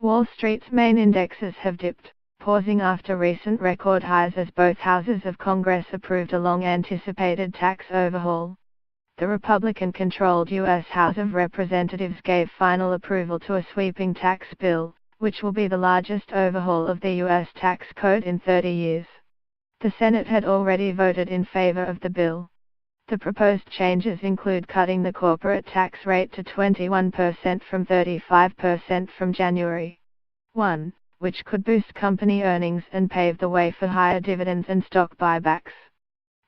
Wall Street's main indexes have dipped, pausing after recent record highs as both houses of Congress approved a long-anticipated tax overhaul. The Republican-controlled U.S. House of Representatives gave final approval to a sweeping tax bill, which will be the largest overhaul of the U.S. tax code in 30 years. The Senate had already voted in favor of the bill. The proposed changes include cutting the corporate tax rate to 21% from 35% from January 1, which could boost company earnings and pave the way for higher dividends and stock buybacks.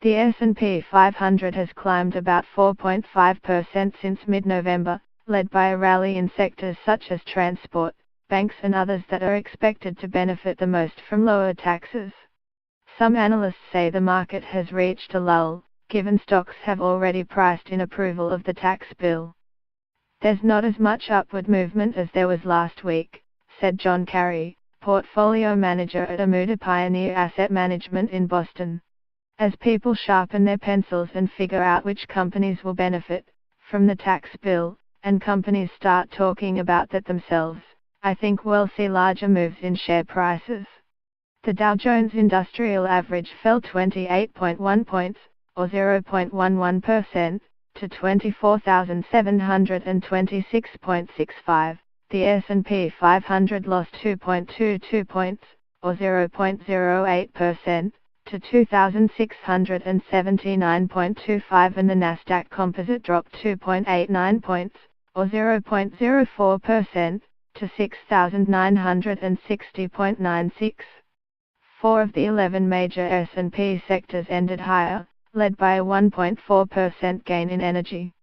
The S&P 500 has climbed about 4.5% since mid-November, led by a rally in sectors such as transport, banks and others that are expected to benefit the most from lower taxes. Some analysts say the market has reached a lull, given stocks have already priced in approval of the tax bill. There's not as much upward movement as there was last week, said John Carey, portfolio manager at Amuda Pioneer Asset Management in Boston. As people sharpen their pencils and figure out which companies will benefit from the tax bill, and companies start talking about that themselves, I think we'll see larger moves in share prices. The Dow Jones Industrial Average fell 28.1 points, or 0.11%, to 24,726.65. The S&P 500 lost 2.22 points, or 0.08%, to 2,679.25, and the Nasdaq Composite dropped 2.89 points, or 0.04%, to 6,960.96. 4 of the 11 major S&P sectors ended higher, led by a 1.4% gain in energy.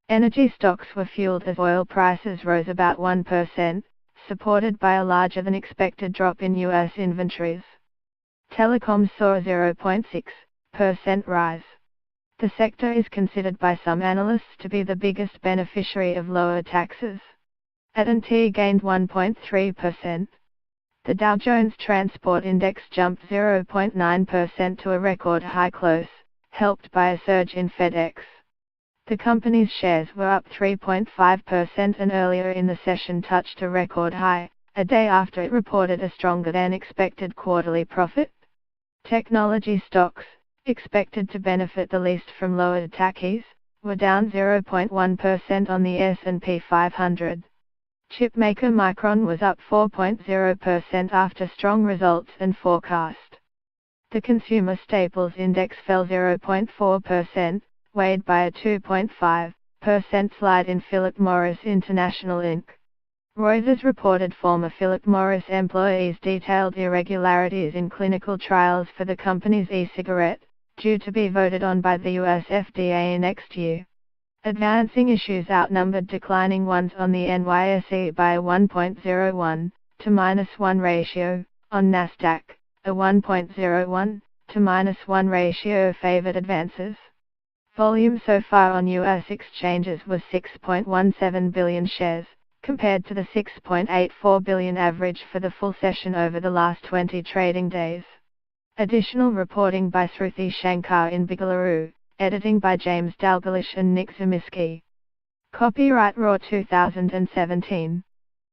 Energy stocks were fueled as oil prices rose about 1%, supported by a larger than expected drop in U.S. inventories. Telecoms saw a 0.6% rise. The sector is considered by some analysts to be the biggest beneficiary of lower taxes. AT&T gained 1.3%. The Dow Jones Transport Index jumped 0.9% to a record high close, helped by a surge in FedEx. The company's shares were up 3.5% and earlier in the session touched a record high, a day after it reported a stronger than expected quarterly profit. Technology stocks, expected to benefit the least from lower taxes, were down 0.1% on the S&P 500. Chipmaker Micron was up 4.0% after strong results and forecast. The Consumer Staples Index fell 0.4%, weighed by a 2.5% slide in Philip Morris International Inc. Reuters reported former Philip Morris employees detailed irregularities in clinical trials for the company's e-cigarette, due to be voted on by the US FDA next year. Advancing issues outnumbered declining ones on the NYSE by a 1.01 to -1 ratio, on Nasdaq, a 1.01 to -1 ratio favored advances. Volume so far on U.S. exchanges was 6.17 billion shares, compared to the 6.84 billion average for the full session over the last 20 trading days. Additional reporting by Shruti Shankar in Bengaluru, editing by James Dalglish and Nick Zimiski. Copyright Raw 2017.